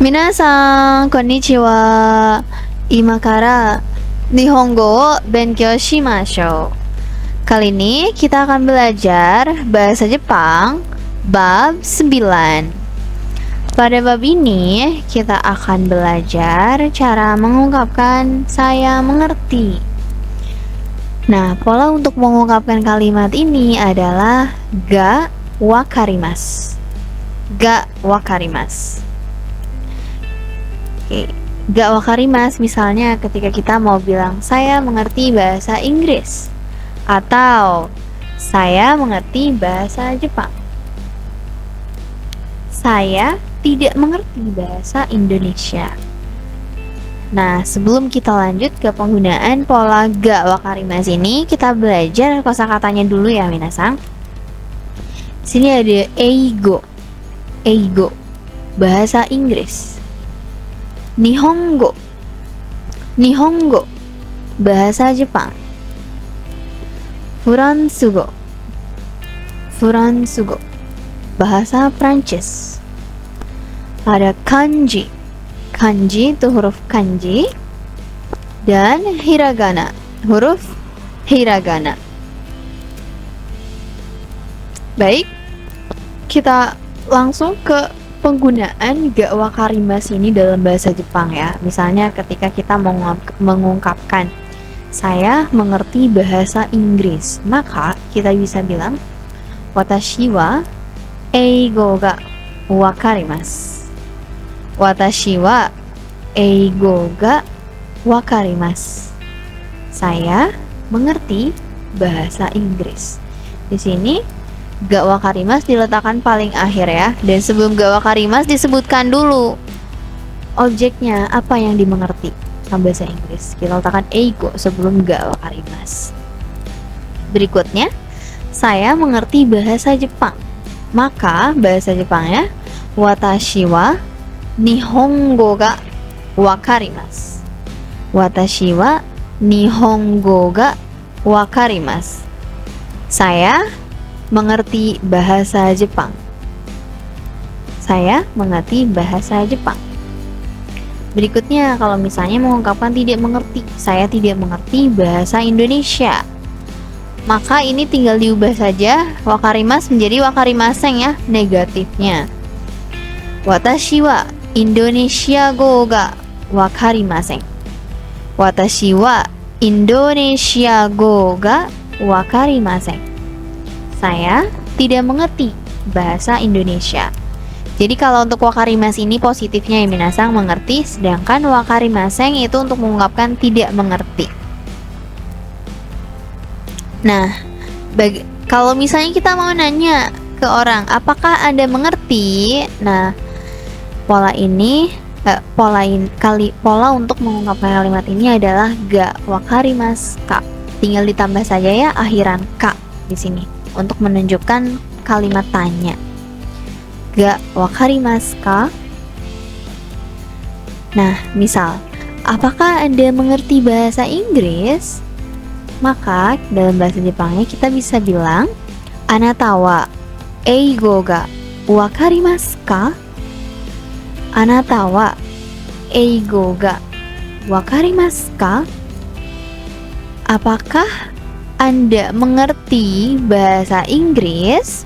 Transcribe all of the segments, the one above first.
Minasan, konnichiwa. Ima kara Nihongo wo benkyou shimashou. Kali ini kita akan belajar bahasa Jepang bab 9. Pada bab ini kita akan belajar cara mengungkapkan saya mengerti. Nah, pola untuk mengungkapkan kalimat ini adalah ga wakarimasu. Ga wakarimasu. Oke, ga wakarimasu misalnya ketika kita mau bilang saya mengerti bahasa Inggris atau saya mengerti bahasa Jepang. Saya tidak mengerti bahasa Indonesia. Nah, sebelum kita lanjut ke penggunaan pola ga wakarimasu ini, kita belajar kosakatanya dulu ya, minasan. Di sini ada eigo. Eigo, bahasa Inggris. Nihongo. Nihongo, bahasa Jepang. Furansugo. Furansugo, bahasa Prancis. Ada kanji. Kanji itu huruf kanji dan hiragana, huruf hiragana. Baik, kita langsung ke penggunaan ga wakarimasu ini dalam bahasa Jepang ya. Misalnya ketika kita mengungkapkan saya mengerti bahasa Inggris, maka kita bisa bilang watashi wa eigo ga wakarimasu. Watashi wa eigo ga wakarimasu. Saya mengerti bahasa Inggris. Di sini ga wakarimasu diletakkan paling akhir ya. Dan sebelum ga wakarimasu disebutkan dulu objeknya apa yang dimengerti sama bahasa Inggris. Kita letakkan eigo sebelum ga wakarimasu. Berikutnya, saya mengerti bahasa Jepang. Maka bahasa Jepangnya watashi wa Nihongo ga wakarimasu. Watashi wa Nihongo ga wakarimasu. Saya mengerti bahasa Jepang. Saya mengerti bahasa Jepang. Berikutnya, kalau misalnya mengungkapkan tidak mengerti, saya tidak mengerti bahasa Indonesia, maka ini tinggal diubah saja wakarimasu menjadi wakarimaseng ya, negatifnya. Watashi wa Indonesia go ga wakarimasen. Watashi wa Indonesia go ga wakarimasen. Saya tidak mengerti bahasa Indonesia. Jadi kalau untuk wakarimasu ini positifnya ya minasan, mengerti, sedangkan wakarimasen itu untuk mengungkapkan tidak mengerti. Nah, kalau misalnya kita mau nanya ke orang, apakah Anda mengerti? Nah, pola untuk mengungkapkan kalimat ini adalah ga wakarimasu ka. Tinggal ditambah saja ya akhiran ka di sini untuk menunjukkan kalimat tanya. Ga wakarimasu ka? Nah, misal, apakah Anda mengerti bahasa Inggris? Maka dalam bahasa Jepangnya kita bisa bilang anata wa eigo ga wakarimasu ka? Anata wa eigo ga wakarimasu ka? Apakah Anda mengerti bahasa Inggris?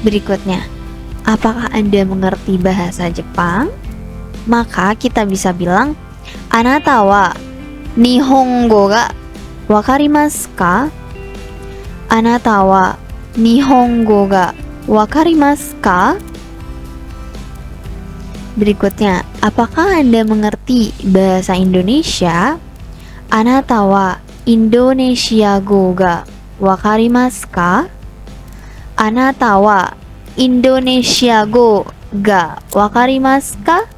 Berikutnya, apakah Anda mengerti bahasa Jepang? Maka kita bisa bilang anata wa Nihongo ga wakarimasu ka? Anata wa Nihongo ga wakarimasu ka? Berikutnya, apakah Anda mengerti bahasa Indonesia? Anata wa Indonesia go ga wakarimasu ka? Anata wa Indonesia go ga wakarimasu ka?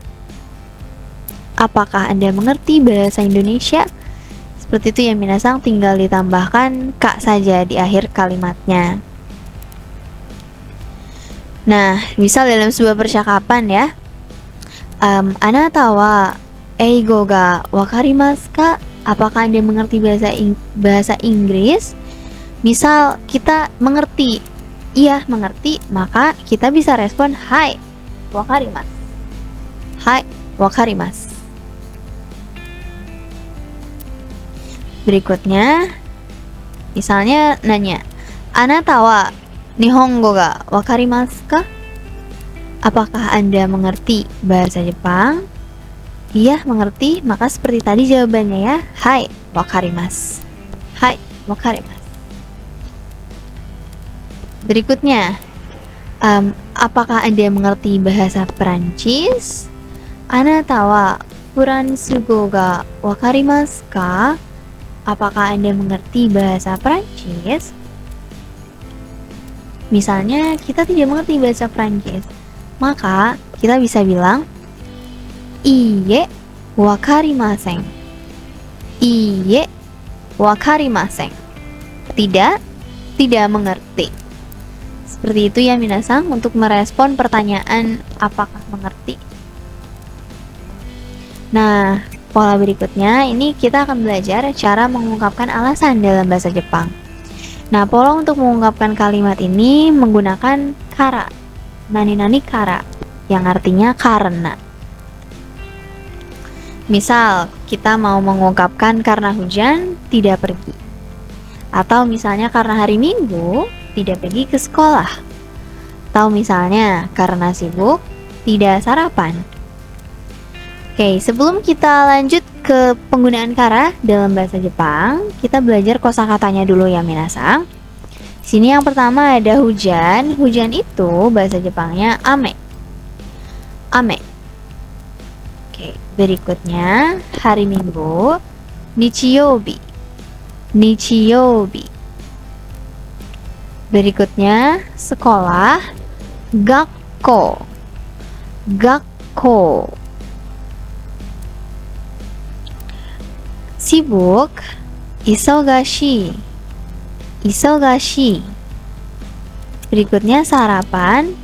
Apakah Anda mengerti bahasa Indonesia? Seperti itu ya minasan, tinggal ditambahkan ka saja di akhir kalimatnya. Nah, misal dalam sebuah percakapan ya, anata wa eigo ga wakarimasu ka? Apakah Anda mengerti bahasa Inggris? Misal kita mengerti, iya mengerti, maka kita bisa respon hai wakarimasu. Hai, wakarimasu. Berikutnya, misalnya nanya, Anata wa Nihongo ga wakarimasu ka? Apakah Anda mengerti bahasa Jepang? Iya, mengerti. Maka seperti tadi jawabannya ya. Hai, wakarimasu. Hai, wakarimasu. Berikutnya, apakah Anda mengerti bahasa Perancis? Anata wa Furansugo ga wakarimasu ka? Apakah Anda mengerti bahasa Perancis? Misalnya, kita tidak mengerti bahasa Perancis, maka kita bisa bilang Iye wakarimasen. Iye wakarimasen. Tidak mengerti. Seperti itu ya minasang untuk merespon pertanyaan apakah mengerti. Nah, pola berikutnya ini kita akan belajar cara mengungkapkan alasan dalam bahasa Jepang. Nah, pola untuk mengungkapkan kalimat ini menggunakan kara. Nani-nani kara, yang artinya karena. Misal, kita mau mengungkapkan karena hujan, tidak pergi. Atau misalnya karena hari Minggu, tidak pergi ke sekolah. Atau misalnya karena sibuk, tidak sarapan. Oke, sebelum kita lanjut ke penggunaan kara dalam bahasa Jepang, kita belajar kosakatanya dulu ya minasang. Sini yang pertama ada hujan. Hujan itu bahasa Jepangnya ame. Ame. Oke, berikutnya hari Minggu, nichiyobi. Nichiyobi. Berikutnya sekolah, gakko. Gakko. Sibuk, isogashi. Isogashi. Berikutnya sarapan,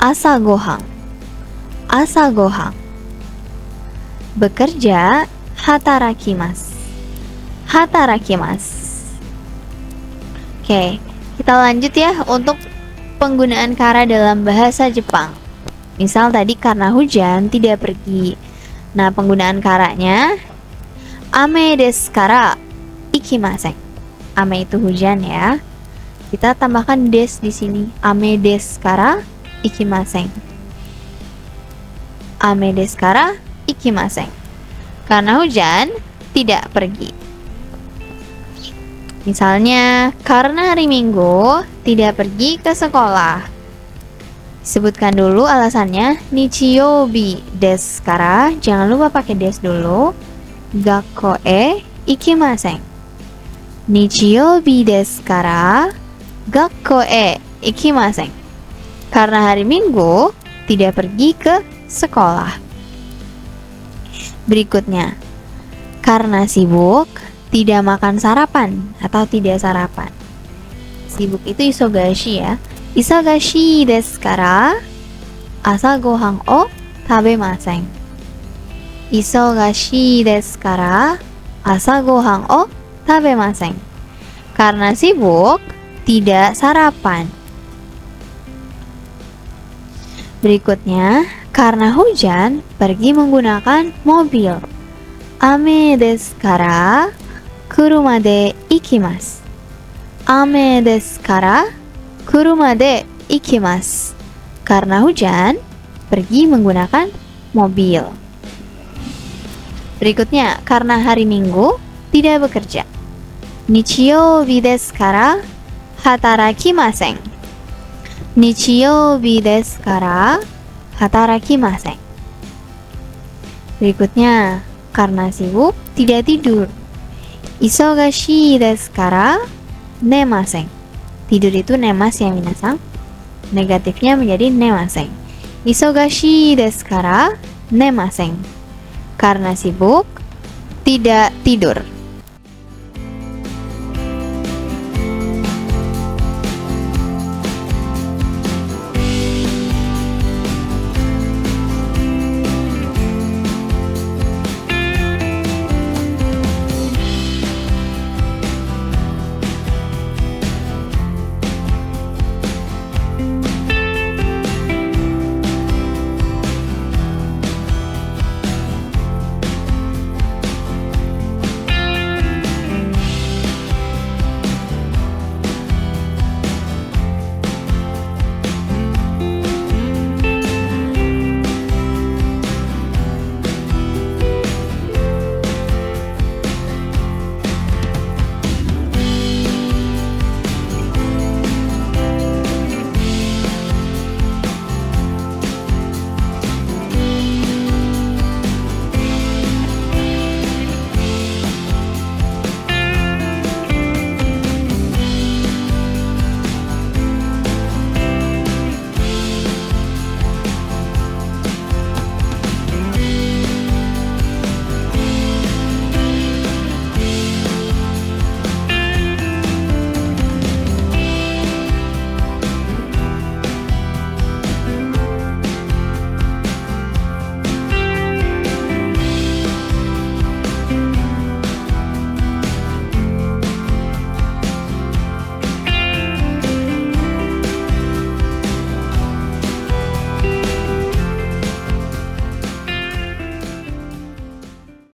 asagohan. Asagohan. Bekerja, hatarakimasu. Hatarakimasu. Oke, kita lanjut ya untuk penggunaan kara dalam bahasa Jepang. Misal tadi karena hujan tidak pergi. Nah, penggunaan karanya ame desu kara ikimasen. Ame itu hujan ya. Kita tambahkan des di sini. Ame desu kara ikimasen. Ame desu kara ikimasen. Karena hujan, tidak pergi. Misalnya, karena hari Minggu, tidak pergi ke sekolah. Sebutkan dulu alasannya. Nichiyobi desu kara. Jangan lupa pakai des dulu. Gakko e ikimasen. Nichiyobi desu kara gakko e ikimasen. Karena hari Minggu, tidak pergi ke sekolah. Berikutnya, karena sibuk, tidak makan sarapan atau tidak sarapan. Sibuk itu isogashi ya. Isogashi desu kara asa gohan o tabemasen. Isogashi desu kara asa gohan o tabemasen. Karena sibuk, tidak sarapan. Berikutnya, karena hujan, pergi menggunakan mobil. Ame desu kara kuruma de ikimasu. Ame desu kara kuruma de ikimasu. Karena hujan, pergi menggunakan mobil. Berikutnya, karena hari Minggu, tidak bekerja. Nichiyoubi desu kara hatarakimasen. Nichiyoubi desu kara hatarakimasen. Berikutnya, karena sibuk, tidak tidur. Isogashi desu kara nemasen. Tidur itu nemas ya minasang. Negatifnya menjadi nemasen. Isogashi desu kara nemasen. Karena sibuk, tidak tidur.